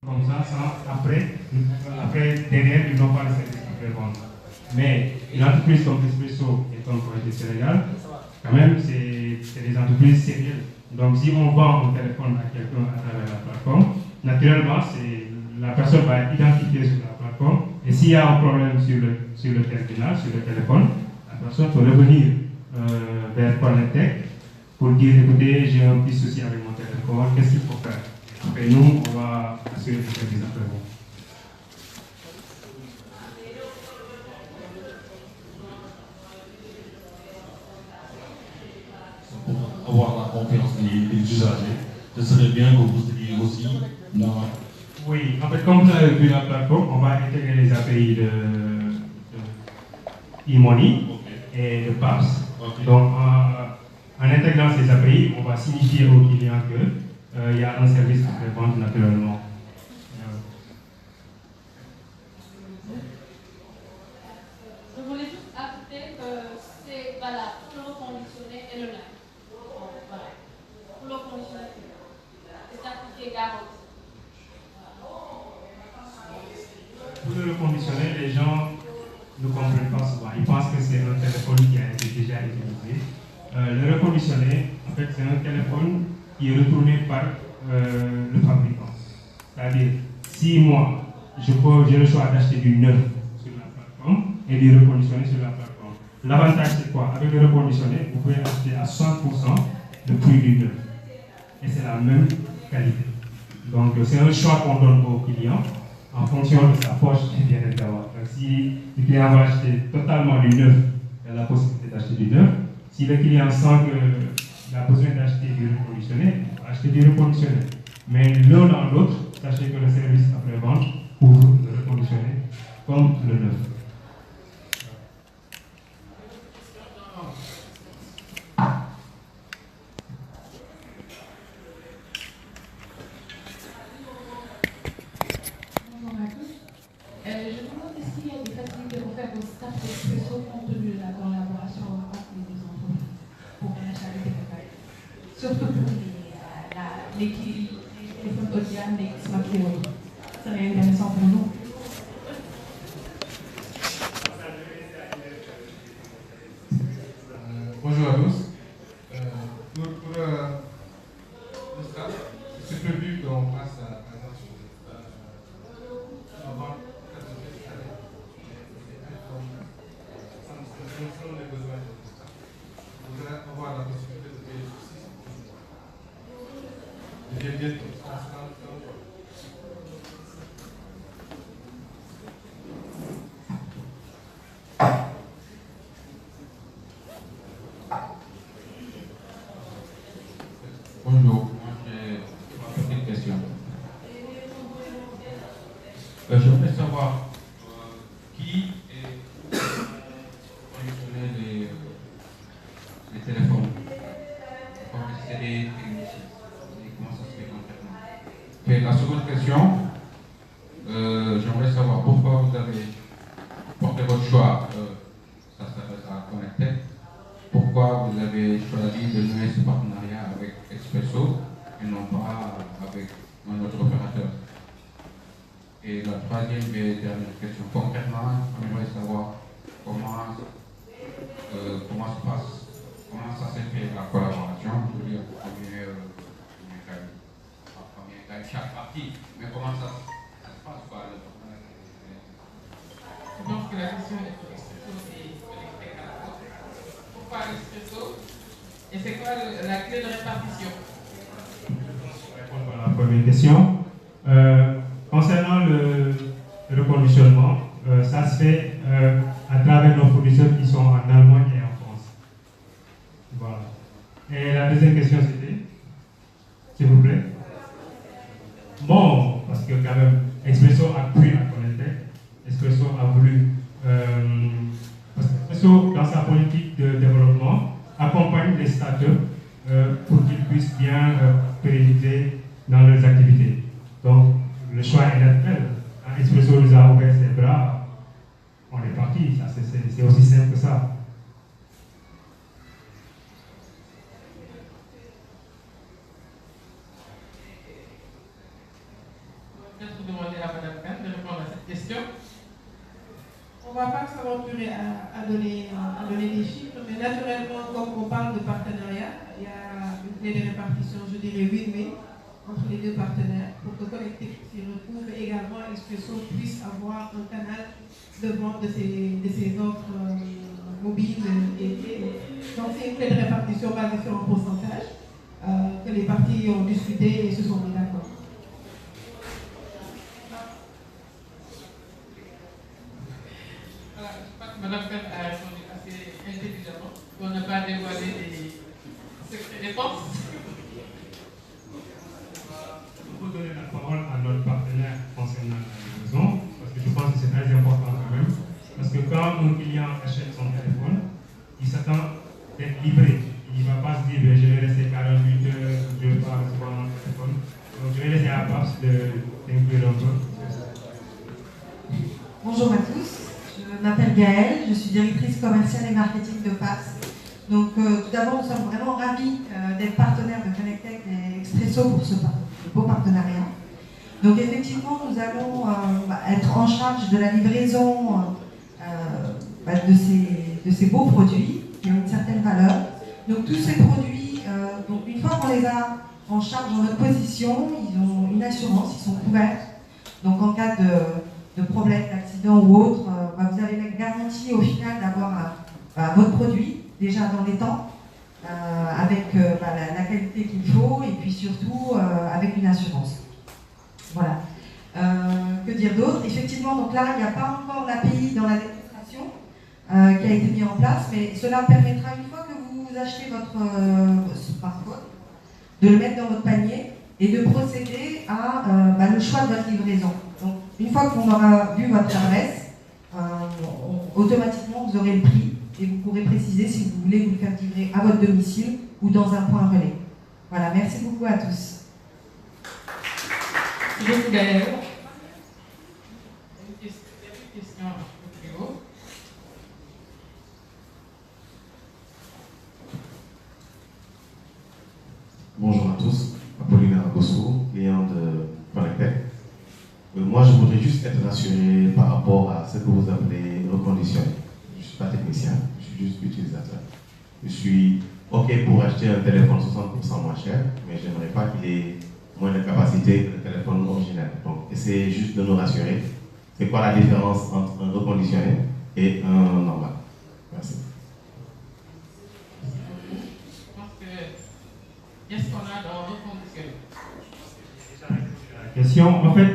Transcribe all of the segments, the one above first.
comme ça, sans, après, derrière, ils n'ont pas le service après-vente. Mais une entreprise comme Expresso et comme Point du Sénégal, quand même, c'est des entreprises sérieuses. Donc, si on vend un téléphone à quelqu'un à travers la plateforme, naturellement, la personne va être identifiée sur la plateforme. Et s'il y a un problème sur le terminal, sur le téléphone, la personne peut revenir vers Connectec pour dire écoutez, j'ai un petit souci avec mon téléphone, qu'est-ce qu'il faut faire? Et nous, on va assurer le service après-vente. Pour avoir la confiance des usagers, ce serait bien que vous ayez aussi dans... Oui, en fait, comme vous avez vu la plateforme, on va intégrer les API de e-money et de PAPS. Okay. Donc, en intégrant ces API, on va signifier aux clients qu'il y a un service après-vente naturellement. Je voulais juste ajouter que c'est valable pour le reconditionné et le live. Voilà. Pour le reconditionné, c'est appliqué garanti. Pour le reconditionné, les gens ne comprennent pas souvent. Ils pensent que c'est un téléphone qui a été déjà utilisé. Le reconditionné, en fait, c'est un téléphone qui est retourné par le fabricant. C'est-à-dire, si moi, j'ai le choix d'acheter du neuf sur la plateforme et du reconditionné sur la plateforme. L'avantage, c'est quoi? Avec le reconditionné, vous pouvez acheter à 100% le prix du neuf. Et c'est la même qualité. Donc, c'est un choix qu'on donne aux clients en fonction de sa poche et bien-être d'avoir. Donc, si le client va acheter totalement du neuf, il a la possibilité d'acheter du neuf. Si le client sent qu'il a besoin d'acheter du reconditionné, il va acheter du reconditionné. Mais l'un dans l'autre, sachez que le service après-vente couvre le reconditionné comme le neuf. Je me demande est-ce qu'il y a des facilités pour faire au staff d'Expresso compte tenu de la collaboration entre les deux entreprises pour l'achat des téléphones. Surtout pour les téléphones haut de gamme, les smartphones. Ça serait intéressant pour nous. Bonjour à tous. Pour le staff, c'est prévu qu'on passe à selon les besoins de staff. Vous allez avoir la possibilité de payer sur 6 mois. Je viens Bonjour, moi j'ai une petite question. Je voudrais savoir qui est conditionné les téléphones. C'est des techniciens. Comment ça se fait concrètement? Et la seconde question, j'aimerais savoir pourquoi vous avez porté votre choix, ça s'adresse à Connectec, pourquoi vous avez choisi de nouer ce partenariat avec Expresso et non pas avec un autre opérateur. Et la troisième et dernière question, concrètement, j'aimerais savoir comment ça s'est fait la collaboration, je veux dire, combien gagne chaque partie, mais comment ça se passe quoi, Je pense que la question est pour Expresso et Connectec à la fois. Pourquoi Expresso et c'est quoi la clé de répartition? Pour répondre à la première question, concernant le reconditionnement, ça se fait à travers nos fournisseurs qui sont en Allemagne et en France. Voilà. Et la deuxième question c'était, s'il vous plaît. Bon, parce que quand même, Expresso a pris à Connectec. Expresso a voulu, parce qu'Expresso, dans sa politique de développement, accompagne les startups pour qu'ils puissent bien pérenniser dans leurs activités. Donc, le choix est naturel. Expresso nous a ouvert ses bras, on est parti. C'est aussi simple que ça. Je peut-être demander à Mme Kahn de répondre à cette question. On ne va pas s'aventurer à donner des chiffres, mais naturellement, comme on parle de partenariat, il y a une clé de répartition, je dirais win-win, entre les deux partenaires, pour que Connectec s'y retrouve et également Expresso puisse avoir un canal de vente de ses offres mobiles. Donc c'est une clé de répartition basée sur un pourcentage que les parties ont discuté et se sont mis d'accord. Mme Kahn a répondu assez intelligemment pour ne pas dévoiler des secrets réponses. On peut donner la parole à notre partenaire concernant la livraison, parce que je pense que c'est très important quand même. Parce que quand un client achète son téléphone, il s'attend d'être livré. Il ne va pas se dire je vais rester 48 heures, je vais pas recevoir mon téléphone. Donc je vais laisser à PAPS d'inclure un peu. Bonjour à tous. Je m'appelle Gaëlle, je suis directrice commerciale et marketing de PAPS. Donc tout d'abord, nous sommes vraiment ravis d'être partenaires de Connectec et Expresso pour ce beau partenariat. Donc effectivement, nous allons être en charge de la livraison de ces beaux produits qui ont une certaine valeur. Donc tous ces produits, donc une fois qu'on les a en charge en notre position, ils ont une assurance, ils sont couverts. Donc en cas de problème, d'accident ou autre, vous avez la garantie au final d'avoir votre produit déjà dans les temps, avec la qualité qu'il faut et puis surtout avec une assurance. Voilà. Que dire d'autre? Effectivement, donc là, il n'y a pas encore l'API dans la démonstration qui a été mis en place, mais cela permettra, une fois que vous achetez votre smartphone, de le mettre dans votre panier et de procéder à le choix de votre livraison. Donc, une fois qu'on aura vu votre adresse, automatiquement vous aurez le prix et vous pourrez préciser si vous voulez vous le faire livrer à votre domicile ou dans un point relais. Voilà, merci beaucoup à tous. Merci beaucoup Gaëlle. Une question au plus haut. Bonjour à tous, Apollinaire Gosso, client de Connectec. Moi, je voudrais juste être rassuré par rapport à ce que vous appelez reconditionner. Je ne suis pas technicien, je suis juste utilisateur. Je suis OK pour acheter un téléphone 60% moins cher, mais je n'aimerais pas qu'il ait moins de capacité que le téléphone original. Donc, essayez juste de nous rassurer. C'est quoi la différence entre un reconditionné et un normal? Merci. Qu'est-ce qu'on a dans reconditionné? Question. En fait,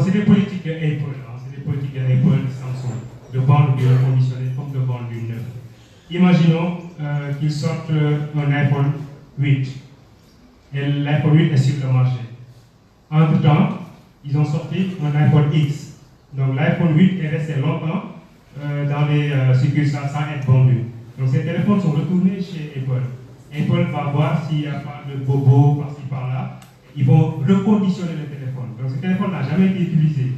c'est des politiques de Apple, c'est des politiques de Apple, de Samsung, de vendre du reconditionné comme de vendre du neuf. Imaginons qu'ils sortent un iPhone 8 et l'iPhone 8 est sur le marché. Entre-temps, ils ont sorti un iPhone X. Donc l'iPhone 8 est resté longtemps dans les succursales sans être vendu. Donc ces téléphones sont retournés chez Apple. Apple va voir s'il n'y a pas de bobo par-ci par-là. Ils vont reconditionner le téléphone. Donc ce téléphone n'a jamais été utilisé.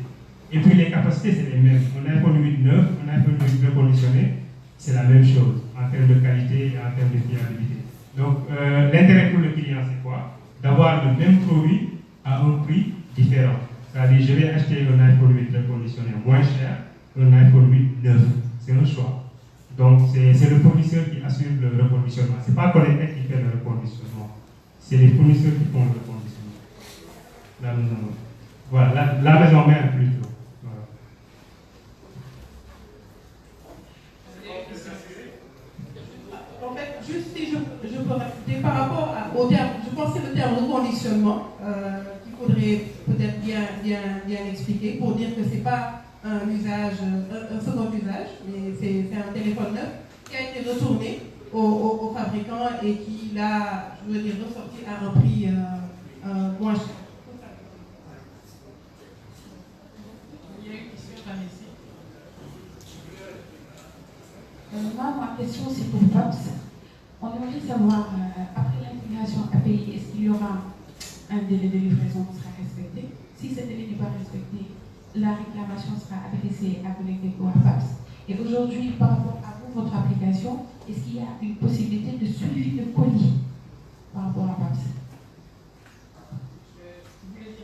Et puis les capacités, c'est les mêmes. Un iPhone 8 neuf, un iPhone 8 reconditionné, c'est la même chose en termes de qualité et en termes de fiabilité. Donc l'intérêt pour le client, c'est quoi? D'avoir le même produit à un prix différent. C'est-à-dire, je vais acheter un iPhone 8 reconditionné moins cher qu'un iPhone 8 neuf. C'est un choix. Donc c'est le fournisseur qui assure le reconditionnement. Ce n'est pas Connectec qui fait le reconditionnement. C'est les fournisseurs qui font le reconditionnement. La maison mère. Voilà, la maison mère plutôt. Voilà. En fait, juste si je peux rajouter par rapport au terme, je pense que c'est le terme reconditionnement qu'il faudrait peut-être bien expliquer pour dire que ce n'est pas un usage, un second usage, mais c'est un téléphone neuf qui a été retourné au fabricant et qui l'a, je veux dire, ressorti à un prix moins cher. Il y a une question par ici. Moi, ma question, c'est pour PAPS. On aimerait savoir, après l'intégration API, est-ce qu'il y aura un délai de livraison qui sera respecté? Si ce délai n'est pas respecté, la réclamation sera adressée à Connectec ou à PAPS. Et aujourd'hui, par rapport à vous, votre application, est-ce qu'il y a une possibilité de suivi de colis par rapport à PAPS? Vous voulez dire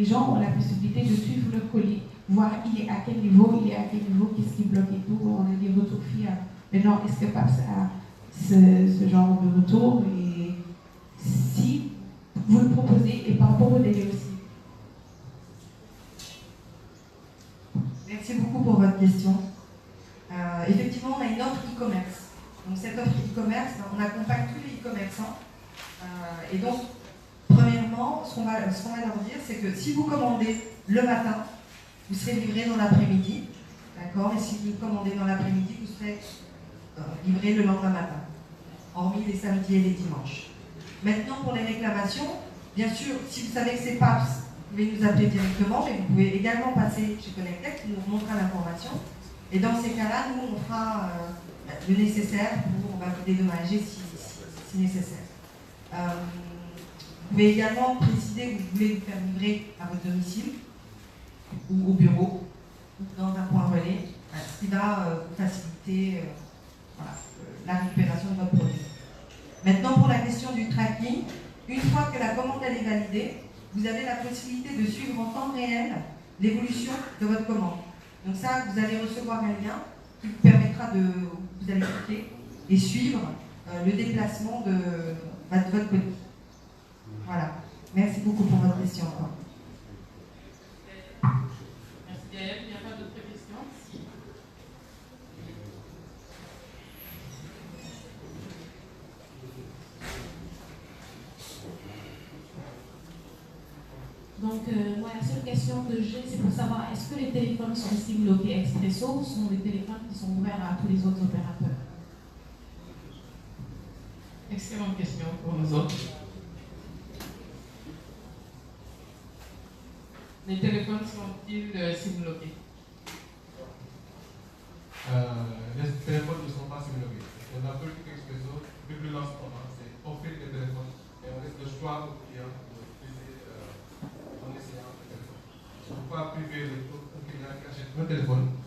les gens ont la possibilité de suivre le colis, voir il est à quel niveau, qu'est-ce qui bloque et tout. On a des retours fiables. Maintenant, est-ce que PAPS a ce genre de retour? Et si vous le proposez, et par rapport au délai aussi. Merci beaucoup pour votre question. Effectivement, on a une offre e-commerce. Donc cette offre e-commerce, on accompagne tous les e-commerçants. Et donc, premièrement, ce qu'on va leur dire, c'est que si vous commandez le matin, vous serez livré dans l'après-midi. D'accord? Et si vous commandez dans l'après-midi, vous serez livré le lendemain matin, hormis les samedis et les dimanches. Maintenant, pour les réclamations, bien sûr, si vous savez que c'est PAPS, vous pouvez nous appeler directement, mais vous pouvez également passer chez Connectech qui nous remontera l'information. Et dans ces cas-là, nous, on fera le nécessaire pour vous dédommager si nécessaire. Vous pouvez également préciser que vous voulez vous faire livrer à votre domicile ou au bureau ou dans un point relais, ce qui va vous faciliter la récupération de votre produit. Maintenant, pour la question du tracking, une fois que la commande elle est validée, vous avez la possibilité de suivre en temps réel l'évolution de votre commande. Donc ça, vous allez recevoir un lien qui vous permettra de, vous allez cliquer et suivre le déplacement de votre colis. Voilà. Merci beaucoup pour votre question encore. Merci Gaëlle. Il n'y a pas d'autres questions? Donc, moi, la seule question que j'ai, c'est pour savoir, est-ce que les téléphones sont SIM lockés Expresso ou sont des téléphones qui sont ouverts à tous les autres opérateurs? Excellente question pour nous autres. Les téléphones sont-ils SIM lockés? Les téléphones ne sont pas SIM lockés. La politique Expresso, depuis le lancement, c'est offrir des téléphones et on laisse le choix aux clients d'utiliser en essayant le téléphone. On ne peut pas priver le client qui achète un téléphone.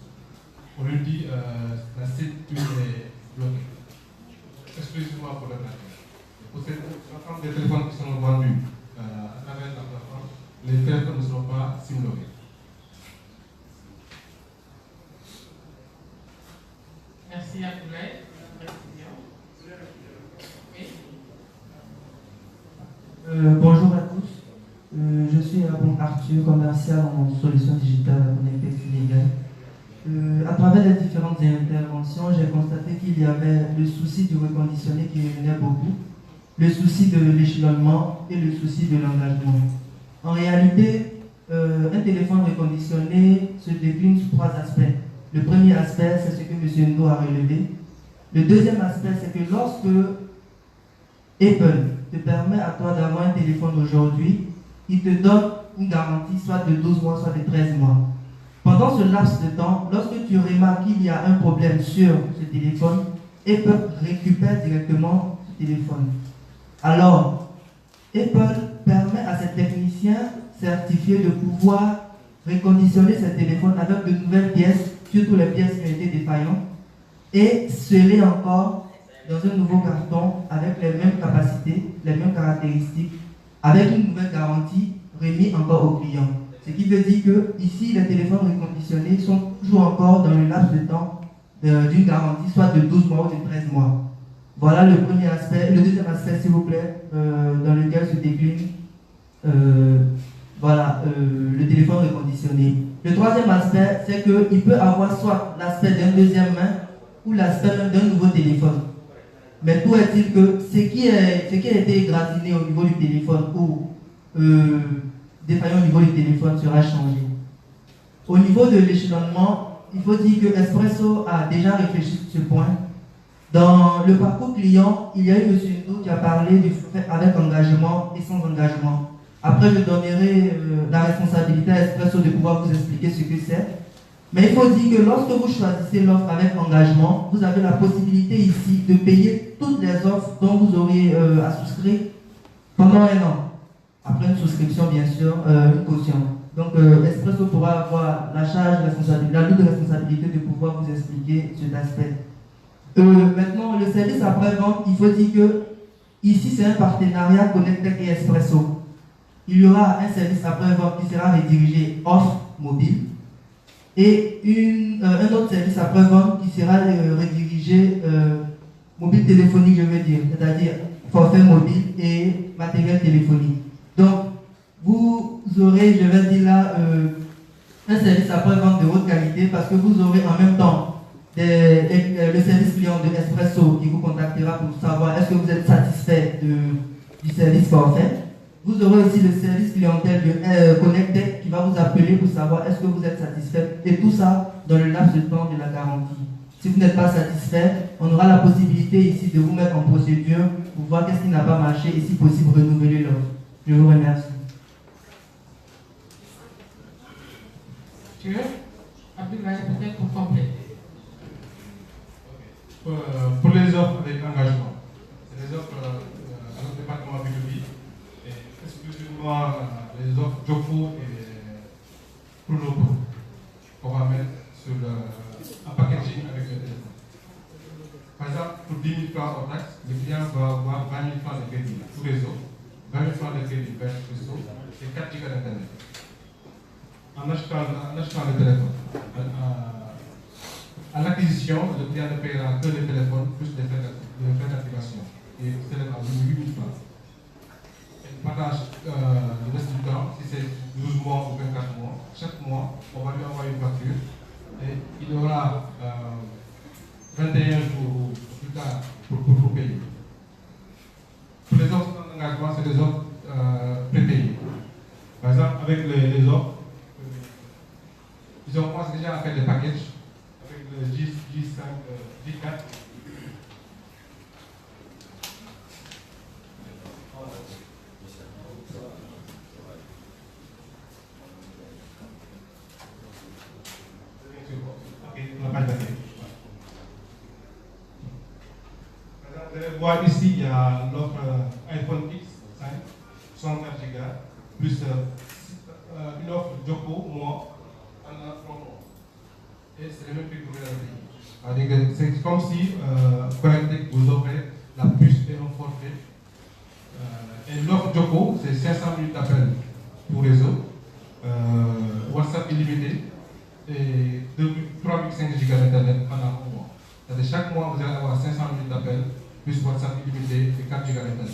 On lui dit la site est bloquée. Exclusivement pour le plateforme. Pour l'ensemble des téléphones qui sont vendus à travers la plateforme, les téléphones ne seront pas SIM lockés. Merci à Koulay. Bonjour à tous. Je suis Arthur, commercial en solutions digitales à Connectech Sénégal. À travers les différentes interventions, j'ai constaté qu'il y avait le souci du reconditionné qui revenait beaucoup, le souci de l'échelonnement et le souci de l'engagement. En réalité, un téléphone reconditionné se décline sous trois aspects. Le premier aspect, c'est ce que M. Ndo a relevé. Le deuxième aspect, c'est que lorsque Apple te permet à toi d'avoir un téléphone aujourd'hui, il te donne une garantie soit de 12 mois, soit de 13 mois. Pendant ce laps de temps, lorsque tu remarques qu'il y a un problème sur ce téléphone, Apple récupère directement ce téléphone. Alors, Apple permet à ses techniciens certifiés de pouvoir reconditionner ce téléphone avec de nouvelles pièces, surtout les pièces qui ont été défaillantes, et sceller encore dans un nouveau carton avec les mêmes capacités, les mêmes caractéristiques, avec une nouvelle garantie remise encore au client. Ce qui veut dire que ici, les téléphones reconditionnés sont toujours encore dans le laps de temps d'une garantie, soit de 12 mois ou de 13 mois. Voilà le premier aspect. Le deuxième aspect, s'il vous plaît, dans lequel se décline le téléphone reconditionné. Le troisième aspect, c'est qu'il peut avoir soit l'aspect d'un deuxième main ou l'aspect même d'un nouveau téléphone. Mais tout est-il que ce qui a été égratigné au niveau du téléphone ou défaillant au niveau du téléphone sera changé. Au niveau de l'échelonnement, il faut dire que Expresso a déjà réfléchi sur ce point. Dans le parcours client, il y a eu M. Ndo qui a parlé du fait avec engagement et sans engagement. Après, je donnerai la responsabilité à Expresso de pouvoir vous expliquer ce que c'est. Mais il faut dire que lorsque vous choisissez l'offre avec engagement, vous avez la possibilité ici de payer toutes les offres dont vous auriez à souscrire pendant un an. Après une souscription, bien sûr, une caution. Donc, Expresso pourra avoir la charge, la lourde responsabilité de pouvoir vous expliquer cet aspect. Maintenant, le service après-vente, il faut dire que ici, c'est un partenariat Connectech et Expresso. il y aura un service après-vente qui sera redirigé offre mobile et un autre service après-vente qui sera redirigé mobile téléphonique, je veux dire, c'est-à-dire forfait mobile et matériel téléphonique. Donc, vous aurez, je vais dire là, un service après-vente de haute qualité parce que vous aurez en même temps le service client de Expresso qui vous contactera pour savoir est-ce que vous êtes satisfait du service forfait. Vous aurez aussi le service clientèle de Connectec qui va vous appeler pour savoir est-ce que vous êtes satisfait et tout ça dans le laps de temps de la garantie. Si vous n'êtes pas satisfait, on aura la possibilité ici de vous mettre en procédure pour voir qu'est-ce qui n'a pas marché et si possible renouveler l'offre. Je vous remercie. Abdoulaye, peut-être pour compléter. Pour les offres avec engagement, c'est les offres à notre département B2B et exclusivement les offres Joko et Prunopo qu'on va mettre sur un packaging avec le téléphone. Par exemple, pour 10 000 francs hors taxe, le client va avoir 20 000 francs de crédit tous les autres, 20 000 francs de crédit vers Expresso et 4 gigas d'internet. En achetant le téléphone. À l'acquisition, le client ne paiera que le téléphone plus les frais d'activation. Et c'est à 8 000 francs. Et pendant le reste du temps, si c'est 12 mois ou 24 mois, chaque mois, on va lui envoyer une facture et il aura 21 jours plus tard pour payer. Pour les offres d'engagement, c'est des offres prépayées. Par exemple, avec les offres, ils ont commencé déjà à faire des packages avec le J5, J4. Vous allez voir ici, il y a l'offre iPhone X5, 64 Go, plus une offre Joko, moi, pendant 3 mois. Et c'est le même prix que vous avez payé. C'est comme si Connectec vous offrait la puce et un forfait. Et l'offre Joko, c'est 500 minutes d'appel pour réseau, WhatsApp illimité et 3,5 Go d'internet pendant 1 mois. C'est-à-dire chaque mois, vous allez avoir 500 minutes d'appel plus WhatsApp illimité et 4 Go d'internet.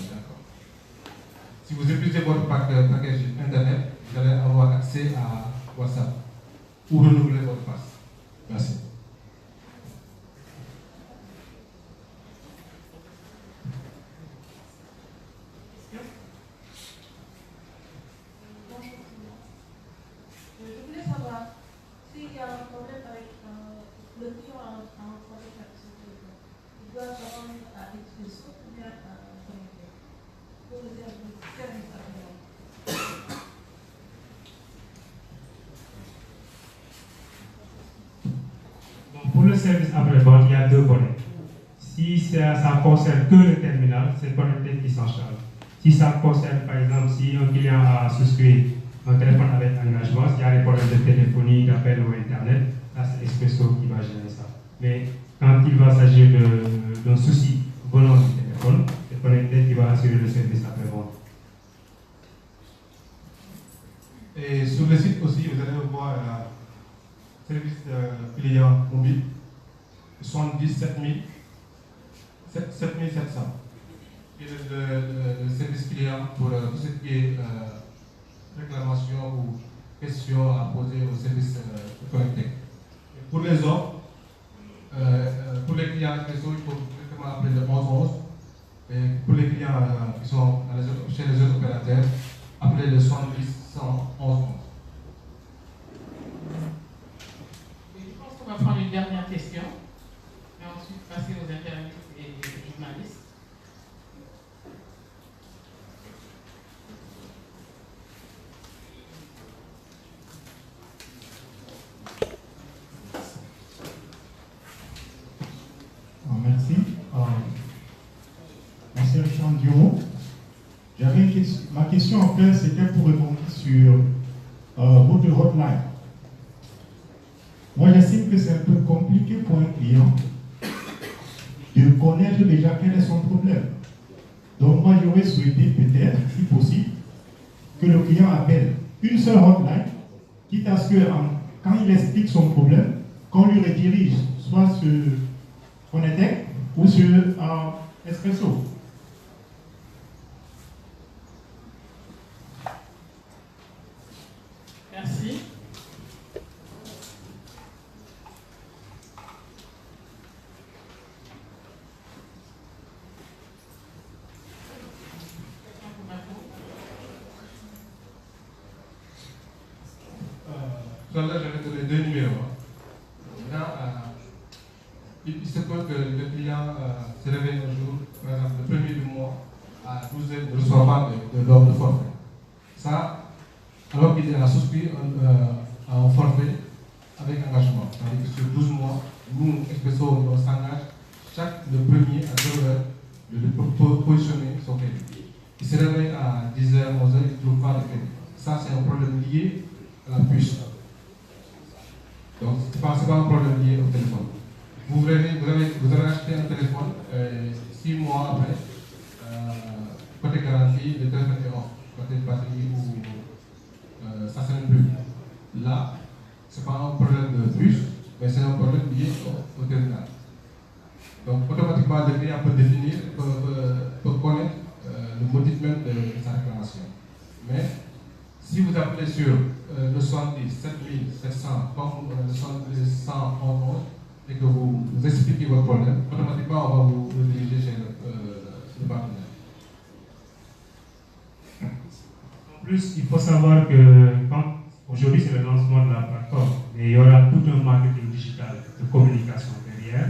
Si vous épuisez votre package internet, vous allez avoir accès à WhatsApp ou renouveler votre passe. Merci. Je voulais savoir s'il y a un problème avec le client a un problème avec son téléphone. Il doit se rendre à Expresso ou bien à Connectec pour le service après-vente. Pour le service après-vente, il y a 2 volets. Si ça concerne que le terminal, c'est Connectec qui s'en charge. Si ça concerne, par exemple, si un client a souscrit un téléphone avec engagement, s'il y a des problèmes de téléphonie, d'appel ou Internet, là c'est Expresso qui va gérer ça. Mais quand il va s'agir d'un souci venant du téléphone, c'est Connectec qui va assurer le service après-vente. Et sur le site aussi, vous allez voir service client mobile 77 700. Et le service client pour tout ce qui est réclamation ou question à poser au service Connectec. Pour les offres, pour les clients Expresso, il faut directement appeler le 1111. Et pour les clients qui sont chez les autres opérateurs, appelez le 70 111. On va prendre une dernière question et ensuite passer aux internautes et aux journalistes. Merci. Merci Richard Dion. Ma question en fait, c'était pour répondre sur votre hotline. Moi, j'estime que c'est un peu compliqué pour un client de connaître déjà quel est son problème. Donc, moi, j'aurais souhaité peut-être, si possible, que le client appelle une seule hotline, quitte à ce que quand il explique son problème, qu'on lui redirige soit sur Connetec ou sur Expresso. Merci. Tout à l'heure, j'avais donné 2 numéros. Maintenant, il se peut que le client se réveille un jour, par exemple le premier du mois, à 12h, ne reçoit pas de l'ordre de forfait. Ça, alors qu'il a souscrit un forfait avec engagement. C'est-à-dire que sur 12 mois, nous, Expresso, on s'engage le premier à 0h de positionner son crédit. Il se réveille à 10h, 11h, il ne trouve pas de crédit. Ça, c'est un problème lié à la puce. Donc, ce n'est pas un problème lié au téléphone. Vous avez acheté un téléphone, 6 mois après, côté garantie, le téléphone est off, côté batterie ou ça ne s'allume plus. Là, ce n'est pas un problème de puce, mais c'est un problème lié au terminal. Donc, automatiquement, le client peut définir, peut connaître le motif même de sa réclamation. Mais, si vous appelez sur le 70 7700 comme le 111 et que vous expliquez votre problème, automatiquement on va vous rediriger chez le partenaire. En plus, il faut savoir que aujourd'hui c'est le lancement de la plateforme, mais il y aura tout un marketing digital de communication derrière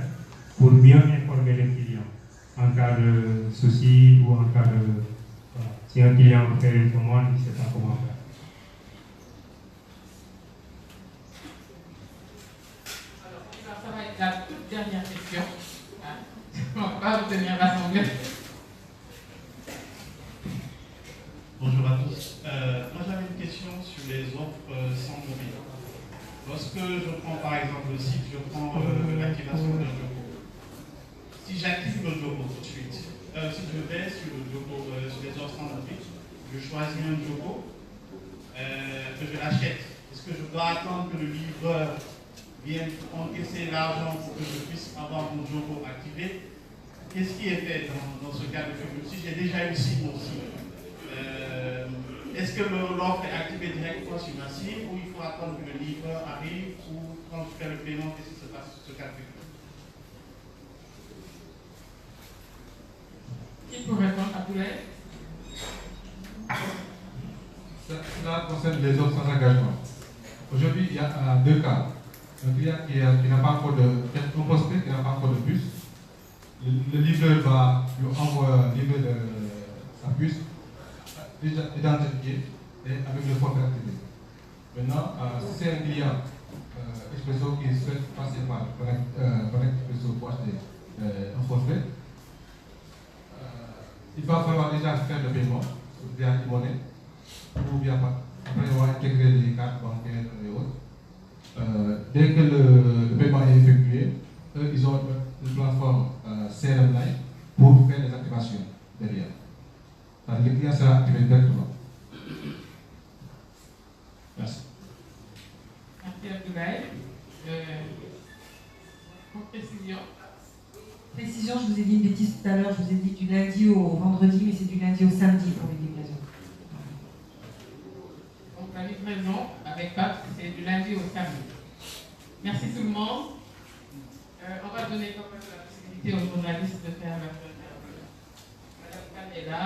pour mieux informer les clients en cas de souci ou en cas de... Voilà. Si un client fait une commande, il ne sait pas comment faire. Ça va être la toute dernière question. On ne va pas obtenir l'assemblée. Bonjour à tous. Moi j'avais une question sur les offres sans mobile. Lorsque je prends par exemple le site, je prends l'activation d'un Jogo. Si j'active le Jogo tout de suite, si je vais sur le Jogo, sur les offres sans mobile, je choisis un Jogo que je l'achète. Est-ce que je dois attendre que le livreur viennent encaisser l'argent pour que je puisse avoir mon Jogo activé? Qu'est-ce qui est fait dans ce cas de figure? Si j'ai déjà une SIM aussi, est-ce que l'offre est activée directement sur ma SIM ou il faut attendre que le livreur arrive ou quand je fais le paiement, qu'est-ce qui se passe sur ce cas de figure? Qui peut répondre à Poulet? Cela concerne les offres sans engagement. Aujourd'hui, il y a 2 cas. Un client qui n'a pas encore un prospect qui n'a pas encore de puce. Le livreur va lui livrer sa puce déjà identifiée et avec le forfait activé. Maintenant, si c'est un client Expresso qui souhaite passer par Connect Expresso pour acheter un forfait, il va falloir déjà faire le paiement via e-money ou via après on va intégrer les cartes bancaires et autres. Dès que le paiement est effectué, eux, ils ont une plateforme CRM Live pour faire les activations derrière. Le client sera activé directement. Merci. Merci Abdoulaye. Pour précision. Précision, je vous ai dit une bêtise tout à l'heure, je vous ai dit du lundi au vendredi, mais c'est du lundi au samedi pour les livraisons. Donc la livraison avec Pape, c'est du lundi au samedi. Merci tout le monde. On va donner quand même la possibilité aux journalistes de faire leur interview. Madame Canela,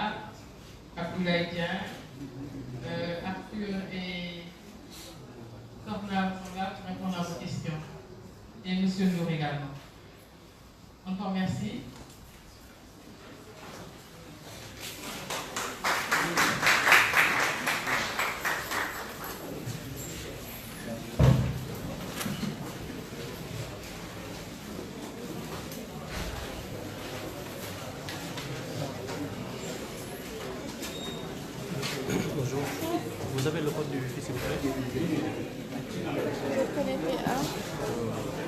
Abdoulaye Dieng, Arthur et Sorna sont là pour répondre à vos questions. Et M. Nour également. Encore merci. Bonjour. Vous avez le code du wifi s'il vous plaît? Je connais pas.